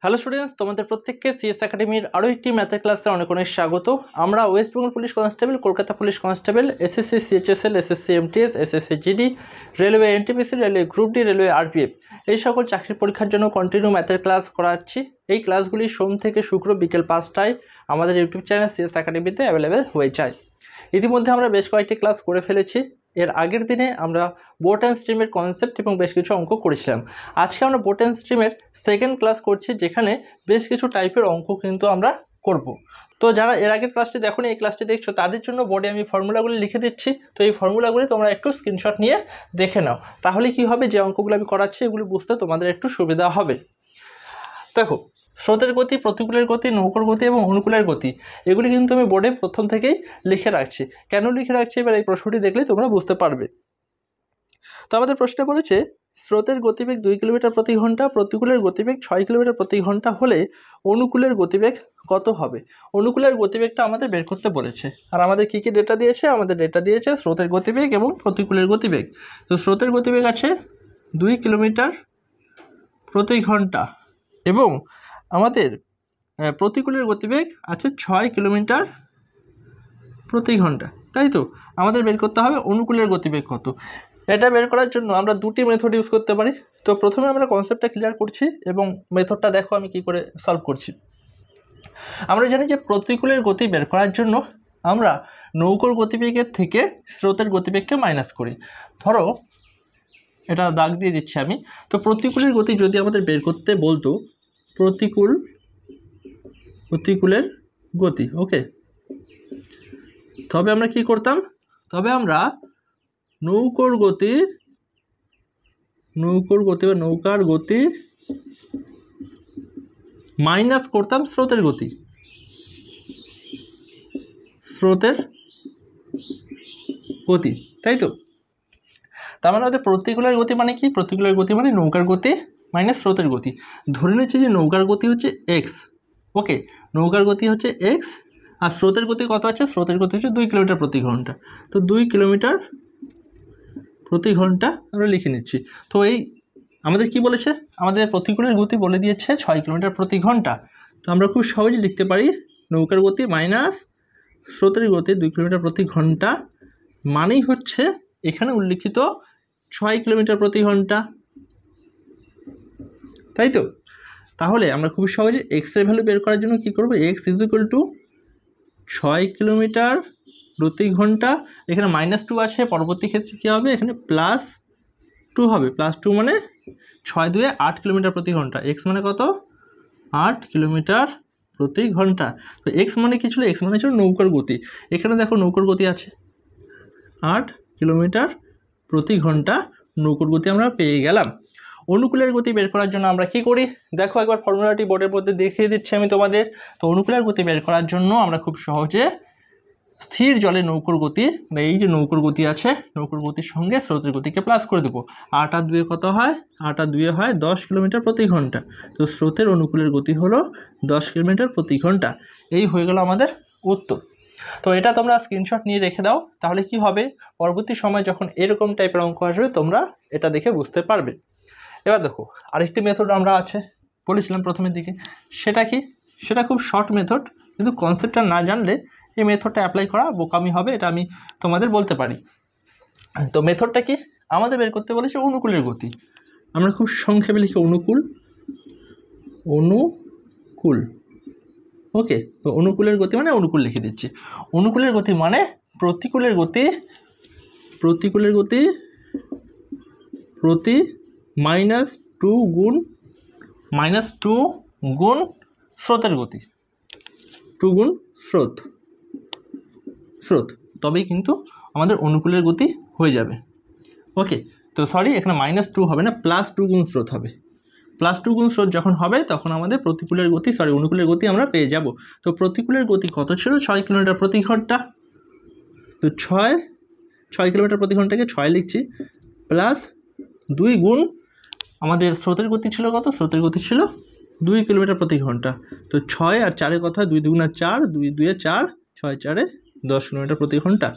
Hello students, তোমাদের প্রত্যেককে CS একাডেমির আরও একটি ম্যাথের ক্লাসে অনেক অনেক স্বাগত। আমরা West Bengal police constable, Kolkata police constable, SSC CHSL, SSC MTS, SSC GD, railway NTPC, railway group D, railway RPF এই সকল চাকরির পরীক্ষার জন্য কন্টিনিউ ম্যাথের ক্লাস করাচ্ছি। এই ক্লাসগুলি সোম থেকে শুক্র বিকেল 5টায় আমাদের ইউটিউব চ্যানেল সিএস একাডেমিতে অ্যাভেলেবেল হয়ে যায়। ইতিমধ্যে আমরা বেশ কয়েকটি ক্লাস করে ফেলেছি। এর আগের দিনে আমরা বোট অ্যান্ড স্ট্রিমের কনসেপ্ট এবং বেশ কিছু অঙ্ক করেছিলাম। আজকে আমরা বোট অ্যান্ড স্ট্রিমের সেকেন্ড ক্লাস করছি, যেখানে বেশ কিছু টাইপের অঙ্ক কিন্তু আমরা করব। তো যারা এর আগের ক্লাসটি দেখোনি, এই ক্লাসটি দেখছো, তাদের জন্য বোর্ডে আমি ফর্মুলাগুলি লিখে দিচ্ছি। তো এই ফর্মুলাগুলি তোমরা একটু স্ক্রিনশট নিয়ে দেখে নাও, তাহলে কি হবে, যে অঙ্কগুলো আমি করাচ্ছি এগুলি বুঝতে তোমাদের একটু সুবিধা হবে। দেখো, স্রোতের গতি, প্রতিকূলের গতি, নৌকার গতি এবং অনুকূলের গতি এগুলি কিন্তু আমি বোর্ডে প্রথম থেকেই লিখে রাখছি। কেন লিখে রাখছি এবার এই প্রশ্নটি দেখলেই তোমরা বুঝতে পারবে। তো আমাদের প্রশ্নে বলেছে, স্রোতের গতিবেগ 2 কিলোমিটার প্রতি ঘন্টা, প্রতিকূলের গতিবেগ 6 কিলোমিটার প্রতি ঘন্টা হলে অনুকূলের গতিবেগ কত হবে? অনুকূলের গতিবেগটা আমাদের বের করতে বলেছে। আর আমাদের কী কী ডেটা দিয়েছে? আমাদের ডেটা দিয়েছে স্রোতের গতিবেগ এবং প্রতিকূলের গতিবেগ। তো স্রোতের গতিবেগ আছে 2 কিলোমিটার প্রতি ঘন্টা এবং আমাদের প্রতিকূলের গতিবেগ আছে 6 কিলোমিটার প্রতি ঘন্টা, তাই তো? আমাদের বের করতে হবে অনুকূলের গতিবেগ কত। এটা বের করার জন্য আমরা দুটি মেথড ইউজ করতে পারি। তো প্রথমে আমরা কনসেপ্টটা ক্লিয়ার করছি এবং মেথডটা দেখো আমি কি করে সলভ করছি। আমরা জানি যে প্রতিকূলের গতি বের করার জন্য আমরা নৌকার গতিবেগের থেকে স্রোতের গতিবেগকে মাইনাস করি। ধরো এটা দাগ দিয়ে দিচ্ছি আমি। তো প্রতিকূলের গতি যদি আমাদের বের করতে বলতো, প্রতিকূলের গতি, ওকে, তবে আমরা কি করতাম? তবে আমরা নৌকার গতি বা নৌকার গতি মাইনাস করতাম স্রোতের গতি, তাই তো? তার মানে আমাদের প্রতিকূলের গতি মানে কি? প্রতিকূলের গতি মানে নৌকার গতি মাইনাস স্রোতের গতি। ধরে নিচ্ছি যে নৌকার গতি হচ্ছে এক্স, ওকে, নৌকার গতি হচ্ছে এক্স আর স্রোতের গতি কত আছে? স্রোতের গতি হচ্ছে 2 কিলোমিটার প্রতি ঘন্টা। তো 2 কিলোমিটার প্রতি ঘন্টা আমরা লিখে নিচ্ছি। তো এই আমাদের কি বলেছে? আমাদের প্রতিকূলের গতি বলে দিয়েছে 6 কিলোমিটার প্রতি ঘন্টা। তো আমরা খুব সহজে লিখতে পারি নৌকার গতি মাইনাস স্রোতের গতি 2 কিলোমিটার প্রতি ঘন্টা মানেই হচ্ছে এখানে উল্লিখিত 6 কিলোমিটার প্রতি ঘন্টা, তাই তো? তাহলে আমরা খুব সহজে এক্সের ভ্যালু বের করার জন্য কি করব? X is equal to 6 kilometre প্রতি ঘন্টা, এখানে -2 আছে, পরবর্তী ক্ষেত্রে কী হবে? এখানে +2 হবে। +2 মানে 6 2 8 কিলোমিটার প্রতি ঘন্টা। এক্স মানে কত? 8 কিলোমিটার প্রতি ঘন্টা। তো এক্স মানে কী ছিল? এক্স মানে ছিল নৌকার গতি। এখানে দেখো নৌকার গতি আছে 8 কিলোমিটার প্রতি ঘন্টা, নৌকার গতি আমরা পেয়ে গেলাম। অনুকূলের গতি বের করার জন্য আমরা কি করি? দেখো একবার ফর্মুলাটি বোর্ডের মধ্যে দেখিয়ে দিচ্ছি আমি তোমাদের। তো অনুকূলের গতি বের করার জন্য আমরা খুব সহজে স্থির জলে নৌকার গতি, এই যে নৌকার গতি আছে, নৌকার গতির সঙ্গে স্রোতের গতিকে প্লাস করে দেবো। 8 আর 2 কত হয়? 8 আর 2 হয় 10 কিলোমিটার প্রতি ঘন্টা। তো স্রোতের অনুকূলের গতি হলো 10 কিলোমিটার প্রতি ঘন্টা। এই হয়ে গেল আমাদের উত্তর। তো এটা তোমরা স্ক্রিনশট নিয়ে রেখে দাও, তাহলে কি হবে, পরবর্তী সময় যখন এরকম টাইপের অঙ্ক আসবে তোমরা এটা দেখে বুঝতে পারবে। এবার দেখো আরেকটি মেথড আমরা আছে বলেছিলাম প্রথমের দিকে, সেটা কি? সেটা খুব শর্ট মেথড, কিন্তু কনসেপ্টটা না জানলে এই মেথডটা অ্যাপ্লাই করা বোকামি হবে, এটা আমি তোমাদের বলতে পারি। তো মেথডটা কি? আমাদের বের করতে বলেছে অনুকূলের গতি। আমরা খুব সংক্ষেপে লিখি অনুকূল, ওকে। তো অনুকূলের গতি মানে অনুকূল লিখে দিচ্ছি। অনুকূলের গতি মানে প্রতিকূলের গতি প্রতি -2 গুণ স্রোতের গতি, 2 গুণ স্রোত, তবেই কিন্তু আমাদের অনুকূলের গতি হয়ে যাবে, ওকে। তো সরি, এখানে -2 হবে না, +2 গুণ স্রোত হবে। +2 গুণ স্রোত যখন হবে তখন আমাদের প্রতিকূলের গতি, অনুকূলের গতি আমরা পেয়ে যাব। তো প্রতিকূলের গতি কত ছিল? 6 কিলোমিটার প্রতি ঘন্টা। তো 6 কিলোমিটার প্রতি ঘন্টাকে 6 লিখছি, +2 গুণ আমাদের স্রোতের গতি ছিল কত? স্রোতের গতি ছিল 2 কিলোমিটার প্রতি ঘন্টা। তো 6 আর 4 কত হয়? 2 2 4, 2 2 4, 6 4 10 কিলোমিটার প্রতি ঘন্টা,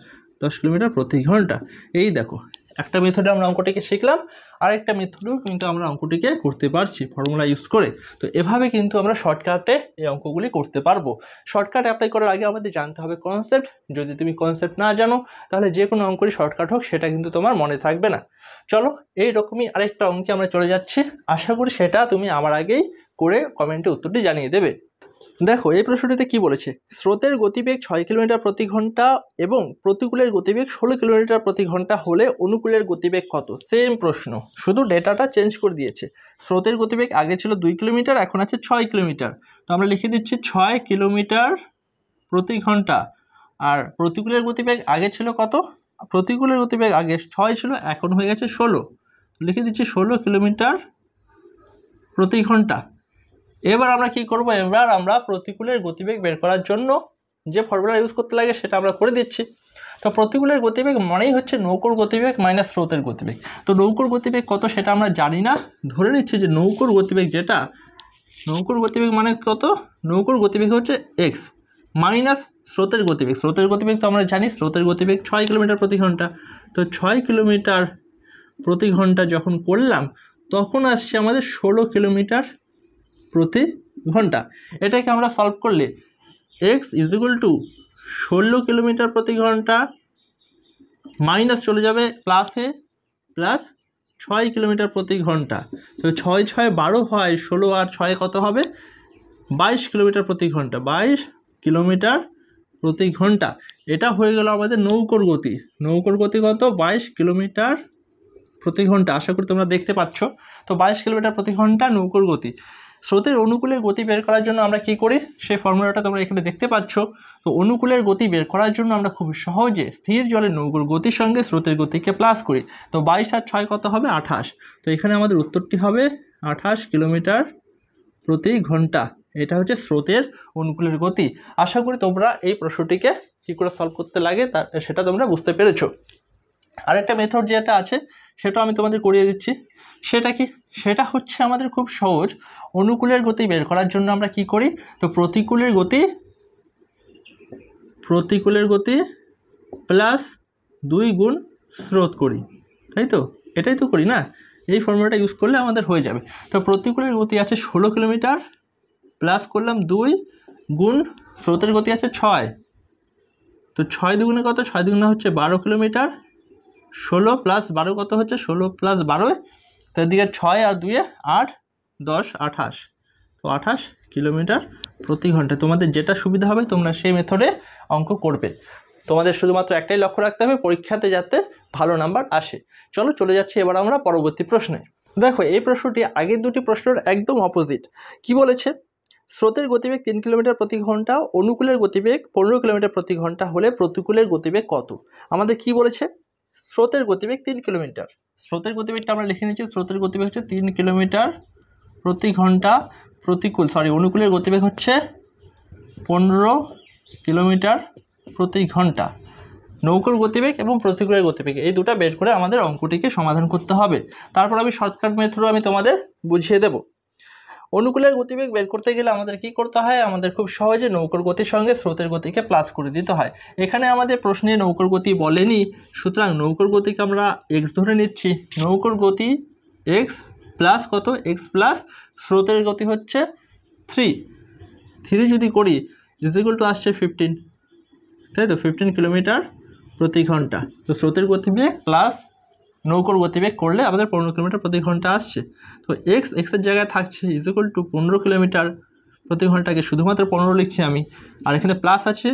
10 কিলোমিটার প্রতি ঘন্টা। এই দেখো একটা মেথডে আমরা অঙ্কটিকে শিখলাম, আরেকটা মেথডেও কিন্তু আমরা অঙ্কটিকে করতে পারছি ফর্মুলা ইউজ করে। তো এভাবে কিন্তু আমরা শর্টকাটে এই অঙ্কগুলি করতে পারবো। শর্টকাট অ্যাপ্লাই করার আগে আমাদের জানতে হবে কনসেপ্ট। যদি তুমি কনসেপ্ট না জানো তাহলে যে কোনো অঙ্কই শর্টকাট হোক সেটা কিন্তু তোমার মনে থাকবে না। চলো এইরকমই আরেকটা অঙ্কে আমরা চলে যাচ্ছি, আশা করি সেটা তুমি আমার আগেই করে কমেন্টে উত্তরটি জানিয়ে দেবে। দেখো এই প্রশ্নটিতে কি বলেছে, স্রোতের গতিবেগ 6 কিলোমিটার প্রতি ঘন্টা এবং প্রতিকূলের গতিবেগ 16 কিলোমিটার প্রতি ঘন্টা হলে অনুকূলের গতিবেগ কত? সেম প্রশ্ন, শুধু ডেটাটা চেঞ্জ করে দিয়েছে। স্রোতের গতিবেগ আগে ছিল 2 কিলোমিটার, এখন আছে 6 কিলোমিটার। তো আমরা লিখে দিচ্ছি 6 কিলোমিটার প্রতি ঘন্টা। আর প্রতিকূলের গতিবেগ আগে ছিল কত? প্রতিকূলের গতিবেগ আগে 6 ছিল, এখন হয়ে গেছে 16। লিখে দিচ্ছি 16 কিলোমিটার প্রতি ঘন্টা। এবার আমরা কি করব, এবার আমরা প্রতিকূলের গতিবেগ বের করার জন্য যে ফর্মুলা ইউজ করতে লাগে সেটা আমরা করে দিচ্ছি। তো প্রতিকূলের গতিবেগ মানেই হচ্ছে নৌকোর গতিবেগ মাইনাস স্রোতের গতিবেগ। তো নৌকোর গতিবেগ কত সেটা আমরা জানি না, ধরে নিচ্ছি যে নৌকোর গতিবেগ যেটা, নৌকোর গতিবেগ মানে কত? নৌকোর গতিবেগ হচ্ছে এক্স মাইনাস স্রোতের গতিবেগ। স্রোতের গতিবেগ তো আমরা জানি, স্রোতের গতিবেগ 6 কিলোমিটার প্রতি ঘন্টা। তো 6 কিলোমিটার প্রতি ঘন্টা যখন করলাম তখন আসছে আমাদের 16 কিলোমিটার প্রতি ঘন্টা। এটাকে আমরা সলভ করলে x is equal to 16 kilometre প্রতি ঘন্টা মাইনাস চলে যাবে প্লাসে প্লাস 6 কিলোমিটার প্রতি ঘন্টা। তো 6 6 12 হয়, 16 আর 6 কত হবে? 22 কিলোমিটার প্রতি ঘন্টা। 22 কিলোমিটার প্রতি ঘন্টা। এটা হয়ে গেল আমাদের নৌকোর গতি। নৌকোর গতি কত? 22 কিলোমিটার প্রতি ঘন্টা। আশা করি তোমরা দেখতে পাচ্ছ। তো 22 কিলোমিটার প্রতি ঘন্টা নৌকোর গতি। স্রোতের অনুকূলের গতি বের করার জন্য আমরা কি করি, সেই ফর্মুলাটা তোমরা এখানে দেখতে পাচ্ছ। তো অনুকূলের গতি বের করার জন্য আমরা খুব সহজে স্থির জলে নৌকোর গতির সঙ্গে স্রোতের গতিকে প্লাস করি। তো 22 আর 6 কত হবে? 28। তো এখানে আমাদের উত্তরটি হবে 28 কিলোমিটার প্রতি ঘন্টা। এটা হচ্ছে স্রোতের অনুকূলের গতি। আশা করি তোমরা এই প্রশ্নটিকে কী করে সলভ করতে লাগে সেটা তোমরা বুঝতে পেরেছো। আরেকটা মেথড যেটা আছে সেটা আমি তোমাদের করিয়ে দিচ্ছি। সেটা কি? সেটা হচ্ছে আমাদের খুব সহজ। অনুকূলের গতি বের করার জন্য আমরা কি করি, তো প্রতিকূলের গতি প্লাস 2 গুণ স্রোত করি, তাই তো? এটাই তো করি না? এই ফর্মুলাটা ইউজ করলে আমাদের হয়ে যাবে। তো প্রতিকূলের গতি আছে 16 কিলোমিটার, প্লাস করলাম 2 গুণ স্রোতের গতি আছে 6। তো 6 দুগুণে কত? 6 দুগুণে হচ্ছে 12 কিলোমিটার। 16 প্লাস 12 কত হচ্ছে? 16 প্লাস 12, তো এদিকে 6 আর 2 8 10 28। তো 28 কিলোমিটার প্রতি ঘন্টা। তোমাদের যেটা সুবিধা হবে তোমরা সেই মেথডে অঙ্ক করবে। তোমাদের শুধুমাত্র একটাই লক্ষ্য রাখতে হবে, পরীক্ষাতে যাতে ভালো নাম্বার আসে। চলো চলে যাচ্ছি এবার আমরা পরবর্তী প্রশ্নে। দেখো এই প্রশ্নটি আগের দুটি প্রশ্নের একদম অপোজিট। কি বলেছে, স্রোতের গতিবেগ 3 কিলোমিটার প্রতি ঘন্টা, অনুকূলের গতিবেগ 15 কিলোমিটার প্রতি ঘন্টা হলে প্রতিকূলের গতিবেগ কত? আমাদের কি বলেছে, স্রোতের গতিবেগ 3 কিলোমিটার। স্রোতের গতিবেগটা আমরা লিখে নিচ্ছি, স্রোতের গতিবেগ হচ্ছে 3 কিলোমিটার প্রতি ঘন্টা। অনুকূলের গতিবেগ হচ্ছে 15 কিলোমিটার প্রতি ঘন্টা। নৌকোর গতিবেগ এবং প্রতিকূলের গতিবেগ এই দুটো বের করে আমাদের অঙ্কটিকে সমাধান করতে হবে। তারপর আমি শর্টকাট মেথডও আমি তোমাদের বুঝিয়ে দেব। অনুকূলের গতিবেগ বের করতে গেলে আমাদের কি করতে হয়, আমাদের খুব সহজে নৌকোর গতির সঙ্গে স্রোতের গতিকে প্লাস করে দিতে হয়। এখানে আমাদের প্রশ্নে নৌকোর গতি বলেনি, সুতরাং নৌকোর গতিকে আমরা এক্স ধরে নিচ্ছি। নৌকোর গতি এক্স প্লাস কত? এক্স প্লাস স্রোতের গতি হচ্ছে 3 যদি করি ইজ ইকুয়াল টু আসছে 15, তাই তো? 15 কিলোমিটার প্রতি ঘন্টা। তো স্রোতের গতিবেগ প্লাস নৌকোর গতিবেগ করলে আমাদের 15 কিলোমিটার প্রতি ঘন্টা আসছে। তো এক্সের জায়গায় থাকছে ইজ ইকুয়াল টু 15 কিলোমিটার প্রতি ঘন্টাকে শুধুমাত্র 15 লিখছি আমি, আর এখানে প্লাস আছে,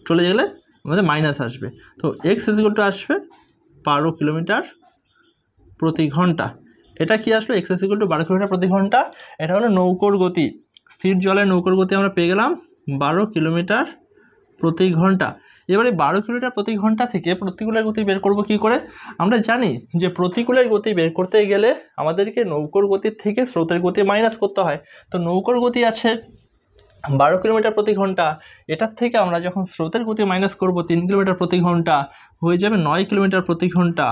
চলে গেলে আমাদের মাইনাস আসবে। তো এক্স ইজ ইকুয়াল টু আসবে 12 কিলোমিটার প্রতি ঘন্টা। এটা কি আসলো? X is equal to 12 kilometre প্রতি ঘন্টা। এটা হলো নৌকোর গতি। স্থির জলের নৌকোর গতি আমরা পেয়ে গেলাম 12 কিলোমিটার প্রতি ঘন্টা। এবারে 12 কিলোমিটার প্রতি ঘন্টা থেকে প্রতিকূলের গতি বের করব কি করে? আমরা জানি যে প্রতিকূলের গতি বের করতে গেলে আমাদেরকে নৌকোর গতির থেকে স্রোতের গতি মাইনাস করতে হয়। তো নৌকোর গতি আছে 12 কিলোমিটার প্রতি ঘন্টা, এটার থেকে আমরা যখন স্রোতের গতি মাইনাস করব 3 কিলোমিটার প্রতি ঘন্টা, হয়ে যাবে 9 কিলোমিটার প্রতি ঘন্টা।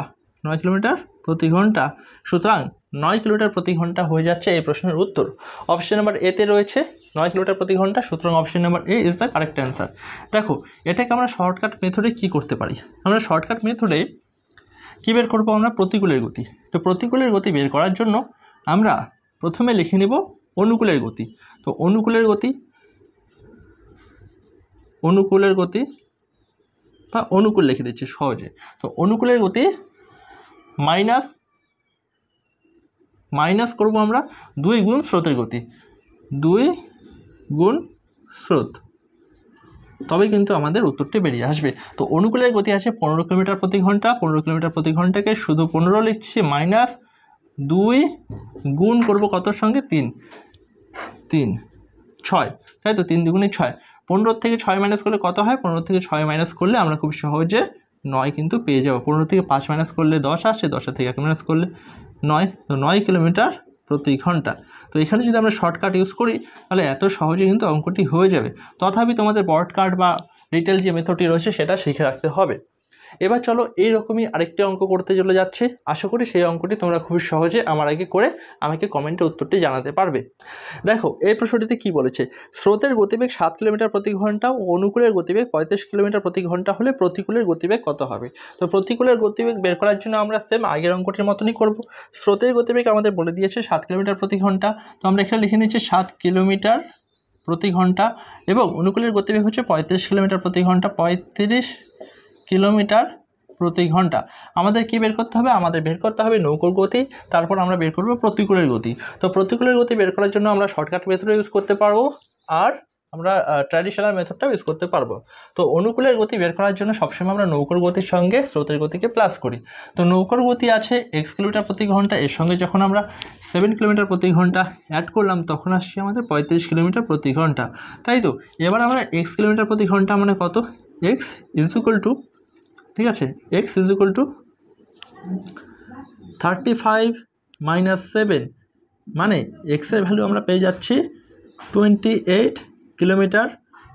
9 কিলোমিটার প্রতি ঘন্টা। সুতরাং 9 কিলোমিটার প্রতি ঘন্টা হয়ে যাচ্ছে এই প্রশ্নের উত্তর। অপশন নাম্বার এতে রয়েছে 9 কিলোমিটার প্রতি ঘন্টা, সুতরাং option number A is the correct answer. দেখো এটাকে আমরা শর্টকাট মেথডে কি করতে পারি? আমরা শর্টকাট মেথডে কী বের করবো আমরা? প্রতিকূলের গতি। তো প্রতিকূলের গতি বের করার জন্য আমরা প্রথমে লিখে নেব অনুকূলের গতি। তো অনুকূলের গতি বা অনুকূল লিখে দিচ্ছি সহজে। তো অনুকূলের গতি মাইনাস করব আমরা 2 গুণ স্রোতের গতি, 2 গুণ স্রোত, তবে কিন্তু আমাদের উত্তরটি বেরিয়ে আসবে। তো অনুকূলের গতি আছে 15 কিলোমিটার প্রতি ঘন্টা। 15 কিলোমিটার প্রতি ঘন্টাকে শুধু 15 লিখছি, মাইনাস 2 গুণ করব কতর সঙ্গে? 3, 6, তাই তো? 3 দুগুণে 6। 15 থেকে 6 মাইনাস করলে কত হয়? 15 থেকে 6 মাইনাস করলে আমরা খুব সহজে 9 কিন্তু পেয়ে যাব। 15 থেকে 5 মাইনাস করলে 10 আসে, 10 থেকে 1 মাইনাস করলে 9, তো 9 কিলোমিটার প্রতি ঘন্টা। তো এখানে যদি আমরা শর্টকাট ইউজ করি তাহলে এত সহজে কিন্তু অঙ্কটি হয়ে যাবে। তথাপি তোমাদের বর্ডকাট বা ডিটেল যে মেথডটি রয়েছে সেটা শিখে রাখতে হবে। এবার চলো এইরকমই আরেকটি অঙ্ক করতে চলে যাচ্ছে। আশা করি সেই অঙ্কটি তোমরা খুব সহজে আমার আগে করে আমাকে কমেন্টে উত্তরটি জানাতে পারবে। দেখো এই প্রশ্নটিতে কি বলেছে? স্রোতের গতিবেগ 7 কিলোমিটার প্রতি ঘন্টা ও অনুকূলের গতিবেগ 35 কিলোমিটার প্রতি ঘন্টা হলে প্রতিকূলের গতিবেগ কত হবে? তো প্রতিকূলের গতিবেগ বের করার জন্য আমরা সেম আগের অঙ্কটির মতনই করব। স্রোতের গতিবেগ আমাদের বলে দিয়েছে 7 কিলোমিটার প্রতি ঘন্টা, তো আমরা এখানে লিখে নিচ্ছি 7 কিলোমিটার প্রতি ঘন্টা, এবং অনুকূলের গতিবেগ হচ্ছে 35 কিলোমিটার প্রতি ঘন্টা। 35 কিলোমিটার প্রতি ঘন্টা আমাদের কি বের করতে হবে? আমাদের বের করতে হবে নৌকোর গতি, তারপর আমরা বের করব প্রতিকূলের গতি। তো প্রতিকূলের গতি বের করার জন্য আমরা শর্টকাট মেথড ইউজ করতে পারবো, আর আমরা ট্র্যাডিশনাল মেথডটাও ইউজ করতে পারবো। তো অনুকূলের গতি বের করার জন্য সবসময় আমরা নৌকোর গতির সঙ্গে স্রোতের গতিকে প্লাস করি। তো নৌকোর গতি আছে x কিলোমিটার প্রতি ঘন্টা, এর সঙ্গে যখন আমরা 7 কিলোমিটার প্রতি ঘন্টা অ্যাড করলাম তখন আসছে আমাদের 35 কিলোমিটার প্রতি ঘন্টা, তাই তো? এবার আমরা x কিলোমিটার প্রতি ঘন্টা মানে কত? x ইজ ইকুয়াল টু, ঠিক আছে, x is equal to 35 minus 7, মানে x এর ভ্যালু আমরা পেয়ে যাচ্ছি 28 কিলোমিটার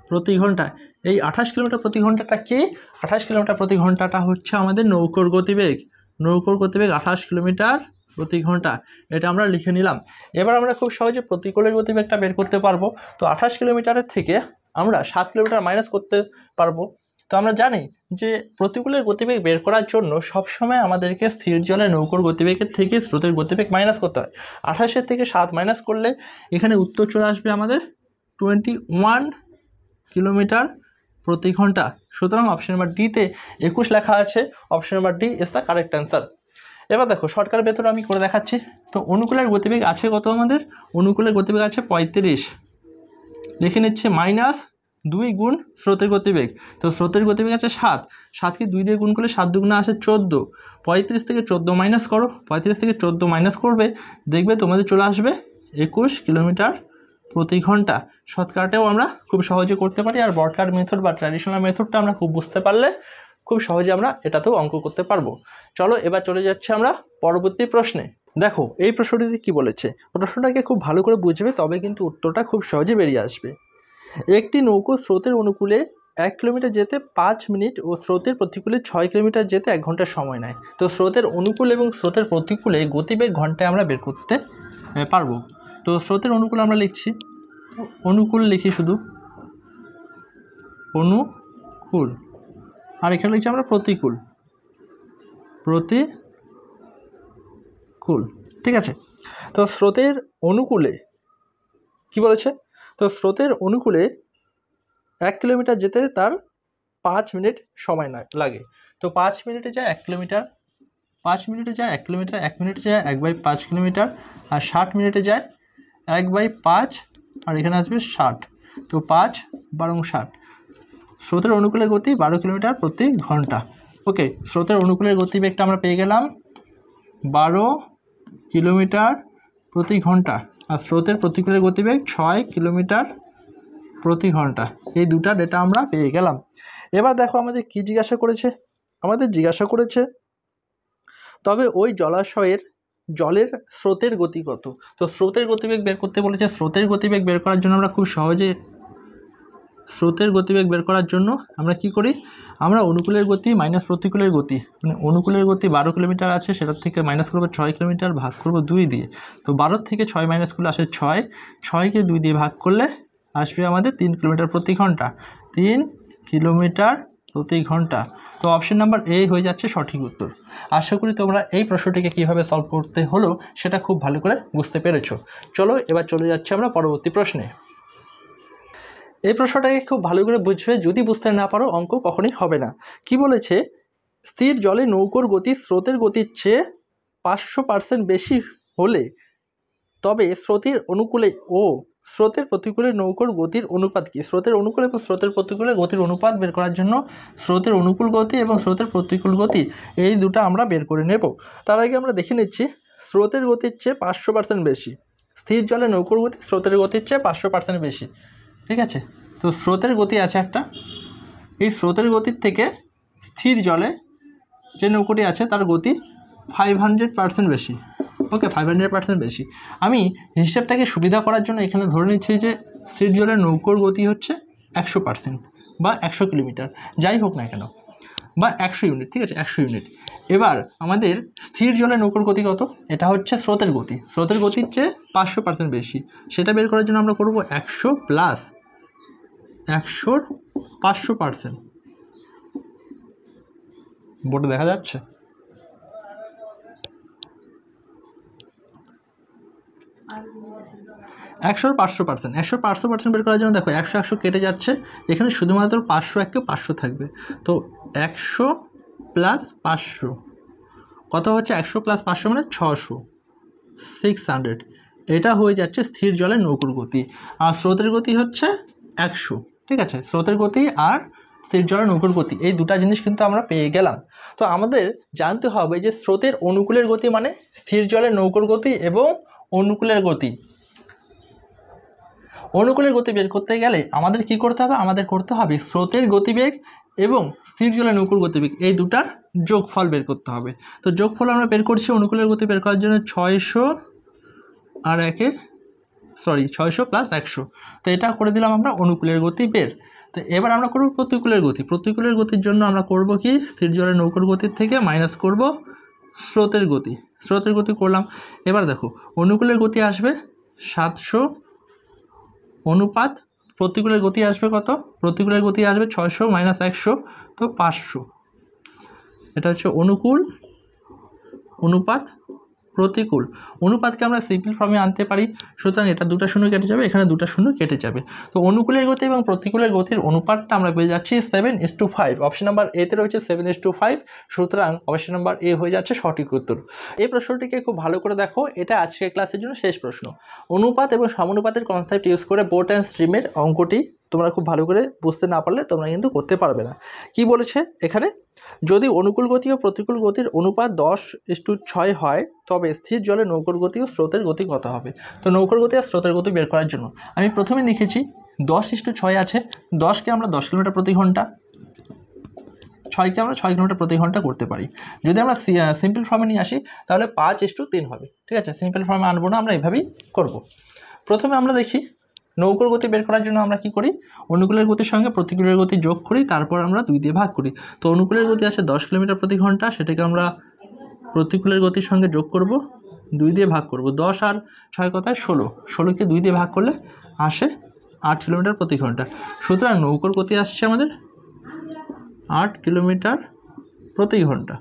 প্রতি ঘন্টা। এই 28 কিলোমিটার প্রতি ঘন্টাটা কি? 28 কিলোমিটার প্রতি ঘন্টাটা হচ্ছে আমাদের নৌকোর গতিবেগ। নৌকোর গতিবেগ 28 কিলোমিটার প্রতি ঘন্টা, এটা আমরা লিখে নিলাম। এবার আমরা খুব সহজে প্রতিকূলের গতিবেগটা বের করতে পারবো। তো 28 কিলোমিটারের থেকে আমরা 7 কিলোমিটার মাইনাস করতে পারবো। তো আমরা জানি যে প্রতিকূলের গতিবেগ বের করার জন্য সবসময় আমাদেরকে স্থির জলে নৌকোর গতিবেগের থেকে স্রোতের গতিবেগ মাইনাস করতে হয়। 28 থেকে 7 মাইনাস করলে এখানে উত্তর চলে আসবে আমাদের 21 কিলোমিটার প্রতি ঘন্টা। সুতরাং অপশন নাম্বার ডিতে 21 লেখা আছে। Option number D is the correct answer. এবার দেখো শর্টকাট মেথড আমি করে দেখাচ্ছি। তো অনুকূলের গতিবেগ আছে কত? আমাদের অনুকূলের গতিবেগ আছে 35, লিখে নিচ্ছে মাইনাস 2 গুণ স্রোতের গতিবেগ। তো স্রোতের গতিবেগ আছে 7, 7কে 2 দিয়ে গুণ করলে 7 দুগুণে আসে 14। 35 থেকে 14 মাইনাস করো, 35 থেকে 14 মাইনাস করবে, দেখবে তোমাদের চলে আসবে 21 কিলোমিটার প্রতি ঘন্টা। শর্টকাটেও আমরা খুব সহজে করতে পারি, আর বর্ডকাট মেথড বা ট্র্যাডিশনাল মেথডটা আমরা খুব বুঝতে পারলে খুব সহজে আমরা এটাতেও অঙ্ক করতে পারবো। চলো এবার চলে যাচ্ছে আমরা পরবর্তী প্রশ্নে। দেখো এই প্রশ্নটিতে কি বলেছে, প্রশ্নটাকে খুব ভালো করে বুঝবে, তবে কিন্তু উত্তরটা খুব সহজে বেরিয়ে আসবে। একটি নৌকো স্রোতের অনুকূলে 1 কিলোমিটার যেতে 5 মিনিট ও স্রোতের প্রতিকূলে 6 কিলোমিটার যেতে 1 ঘন্টা সময় নেয়। তো স্রোতের অনুকূল এবং স্রোতের প্রতিকূলে গতিবেগ ঘন্টায় আমরা বের করতে পারবো। তো স্রোতের অনুকূল আমরা লিখছি, অনুকূল লিখি শুধু অনুকূল, আর এখানে লিখছি আমরা প্রতিকূল, প্রতিকূল, ঠিক আছে। তো স্রোতের অনুকূলে কি বলেছে? তো স্রোতের অনুকূলে 1 কিলোমিটার যেতে তার 5 মিনিট সময় লাগে। তো 5 মিনিটে যায় 1 কিলোমিটার, 5 মিনিটে যায় 1 কিলোমিটার, 1 মিনিটে যায় 1/5 কিলোমিটার, আর 60 মিনিটে যায় 1/5, আর এখানে আসবে 60। তো 5 12 60। স্রোতের অনুকূলের গতি 12 কিলোমিটার প্রতি ঘন্টা। ওকে, স্রোতের অনুকূলের গতিবেগটা আমরা পেয়ে গেলাম 12 কিলোমিটার প্রতি ঘন্টা, আর স্রোতের প্রতিকূলের গতিবেগ 6 কিলোমিটার প্রতি ঘন্টা। এই দুটা ডেটা আমরা পেয়ে গেলাম। এবার দেখো আমাদের কি জিজ্ঞাসা করেছে? আমাদের জিজ্ঞাসা করেছে তবে ওই জলাশয়ের জলের স্রোতের গতি কত। তো স্রোতের গতিবেগ বের করতে বলেছে। স্রোতের গতিবেগ বের করার জন্য আমরা খুব সহজে স্রোতের গতিবেগ বের করার জন্য আমরা কি করি? আমরা অনুকূলের গতি মাইনাস প্রতিকূলের গতি, মানে অনুকূলের গতি 12 কিলোমিটার আছে, সেটার থেকে মাইনাস করবো 6 কিলোমিটার, ভাগ করবো 2 দিয়ে। তো 12 থেকে 6 মাইনাস করলে আসে 6, 6কে 2 দিয়ে ভাগ করলে আসবে আমাদের 3 কিলোমিটার প্রতি ঘন্টা। 3 কিলোমিটার প্রতি ঘন্টা। তো অপশন নাম্বার এ হয়ে যাচ্ছে সঠিক উত্তর। আশা করি তোমরা এই প্রশ্নটিকে কীভাবে সলভ করতে হলো সেটা খুব ভালো করে বুঝতে পেরেছো। চলো এবার চলে যাচ্ছি আমরা পরবর্তী প্রশ্নে। এই প্রশ্নটাকে খুব ভালো করে বুঝবে, যদি বুঝতে না পারো অঙ্ক কখনোই হবে না। কি বলেছে, স্থির জলে নৌকোর গতি স্রোতের গতির চেয়ে 500% বেশি হলে তবে স্রোতের অনুকূলে ও স্রোতের প্রতিকূলে নৌকোর গতির অনুপাত কি? স্রোতের অনুকূল এবং স্রোতের প্রতিকূলে গতির অনুপাত বের করার জন্য স্রোতের অনুকূল গতি এবং স্রোতের প্রতিকূল গতি এই দুটো আমরা বের করে নেব। তার আগে আমরা দেখে নিচ্ছি স্রোতের গতির চেয়ে 500% বেশি, স্থির জলে নৌকোর গতি স্রোতের গতির চেয়ে 500% বেশি। ঠিক আছে, তো স্রোতের গতি আছে একটা, এই স্রোতের গতির থেকে স্থির জলে যে নৌকোটি আছে তার গতি 500% বেশি। ওকে, 500% বেশি। আমি হিসাবটাকে সুবিধা করার জন্য এখানে ধরে নিচ্ছি যে স্থির জলের নৌকোর গতি হচ্ছে 100% বা 100 কিলোমিটার, যাই হোক না কেন, বা 100 ইউনিট। ঠিক আছে, 100 ইউনিট। এবার আমাদের স্থির জলের নৌকোর গতি কত? এটা হচ্ছে স্রোতের গতি, স্রোতের গতির চেয়ে 500% বেশি। সেটা বের করার জন্য আমরা করব 100 প্লাস 100 500%। বোর্ডে দেখা যাচ্ছে? 100 500%, 100 500% বের করার জন্য দেখো 100 100 কেটে যাচ্ছে, এখানে শুধুমাত্র 500 1 500 থাকবে। তো 100 প্লাস 500 কত হচ্ছে? 100 প্লাস 500 মানে 600, 600। এটা হয়ে যাচ্ছে স্থির জলের নৌকোর গতি। আর স্রোতের গতি হচ্ছে 100। ঠিক আছে, স্রোতের গতি আর স্থির জলের নৌকোর গতি এই দুটা জিনিস কিন্তু আমরা পেয়ে গেলাম। তো আমাদের জানতে হবে যে স্রোতের অনুকূলের গতি মানে স্থির জলের নৌকোর গতি এবং অনুকূলের গতি। অনুকূলের গতি বের করতে গেলে আমাদের কি করতে হবে? আমাদের করতে হবে স্রোতের গতিবেগ এবং স্থির জলের নৌকোর গতিবেগ এই দুটার যোগফল বের করতে হবে। তো যোগফল আমরা বের করছি অনুকূলের গতি বের করার জন্য 600 আর 600 প্লাস 100। তো এটা করে দিলাম আমরা অনুকূলের গতি বের। তো এবার আমরা করব প্রতিকূলের গতি। প্রতিকূলের গতির জন্য আমরা করব কি? স্থির জলের নৌকোর গতির থেকে মাইনাস করব স্রোতের গতি। স্রোতের গতি করলাম। এবার দেখো অনুকূলের গতি আসবে 700 অনুপাত প্রতিকূলের গতি আসবে কত? প্রতিকূলের গতি আসবে 600 মাইনাস 100, তো 500। এটা হচ্ছে অনুকূল অনুপাত প্রতিকূল। অনুপাতকে আমরা সিম্পল ফর্মে আনতে পারি, সুতরাং এটা দুটো শূন্য কেটে যাবে, এখানে দুটো শূন্য কেটে যাবে। তো অনুকূলের গতি এবং প্রতিকূলের গতির অনুপাতটা আমরা পেয়ে যাচ্ছি 7:5। অপশন নাম্বার এতে রয়েছে 7:5, সুতরাং অপশন নাম্বার এ হয়ে যাচ্ছে সঠিক উত্তর। এই প্রশ্নটিকে খুব ভালো করে দেখো, এটা আজকের ক্লাসের জন্য শেষ প্রশ্ন। অনুপাত এবং সমানুপাতের কনসেপ্ট ইউজ করে বোর্ড অ্যান্ড স্ট্রিমের অঙ্কটি তোমরা খুব ভালো করে বুঝতে না পারলে তোমরা কিন্তু করতে পারবে না। কি বলেছে এখানে? যদি অনুকূল গতি ও প্রতিকূল গতির অনুপাত 10:6 হয় তবে স্থির জলে নৌকোর গতি ও স্রোতের গতি কত হবে? তো নৌকোর গতি আর স্রোতের গতি বের করার জন্য আমি প্রথমে লিখেছি 10:6 আছে, 10কে আমরা 10 কিলোমিটার প্রতি ঘন্টা, 6কে আমরা 6 কিলোমিটার প্রতি ঘন্টা করতে পারি। যদি আমরা সিম্পল ফর্মে নিয়ে আসি তাহলে 5:3 হবে। ঠিক আছে, সিম্পল ফর্মে আনবো না, আমরা এভাবেই করব। প্রথমে আমরা দেখি নৌকোর গতি বের করার জন্য আমরা কি করি? অনুকূলের গতির সঙ্গে প্রতিকূলের গতি যোগ করি, তারপর আমরা 2 দিয়ে ভাগ করি। তো অনুকূলের গতি আছে 10 কিলোমিটার প্রতি ঘন্টা, সেটাকে আমরা প্রতিকূলের গতির সঙ্গে যোগ করব, 2 দিয়ে ভাগ করব। 10 আর 6 কথায় 16, 16কে 2 দিয়ে ভাগ করলে আসে 8 কিলোমিটার প্রতি ঘন্টা। সুতরাং নৌকোর গতি আসছে আমাদের 8 কিলোমিটার প্রতি ঘন্টা।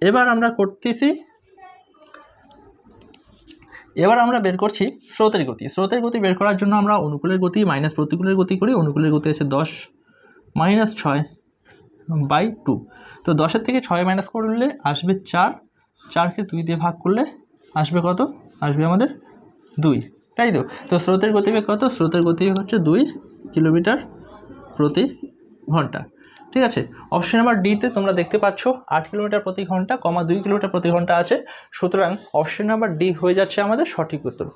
এবার আমরা করতেছি, এবার আমরা বের করছি স্রোতের গতি। স্রোতের গতি বের করার জন্য আমরা অনুকূলের গতি মাইনাস প্রতিকূলের গতি করি। অনুকূলের গতি আছে 10 মাইনাস 6/2। তো 10-এর থেকে 6 মাইনাস করলে আসবে 4, 4কে 2 দিয়ে ভাগ করলে আসবে কত? আসবে আমাদের 2, তাই তো? তো স্রোতের গতিবেগ কত? স্রোতের গতিবেগ হচ্ছে 2 কিলোমিটার প্রতি ঘন্টা। ঠিক আছে, অপশন নাম্বার ডিতে তোমরা দেখতে পাচ্ছ 8 কিলোমিটার প্রতি ঘন্টা, 2 কিলোমিটার প্রতি ঘন্টা আছে, সুতরাং অপশন নাম্বার ডি হয়ে যাচ্ছে আমাদের সঠিক উত্তর।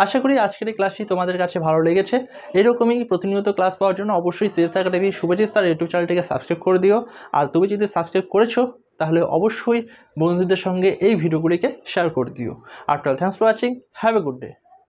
আশা করি আজকের এই ক্লাসটি তোমাদের কাছে ভালো লেগেছে। এরকমই প্রতিনিয়ত ক্লাস পাওয়ার জন্য অবশ্যই CS academy Subhajit sir YouTube চ্যানেলটিকে সাবস্ক্রাইব করে দিও। আর তুমি যদি সাবস্ক্রাইব করেছো তাহলে অবশ্যই বন্ধুদের সঙ্গে এই ভিডিওগুলিকে শেয়ার করে দিও। আর thanks for watching, have a good day.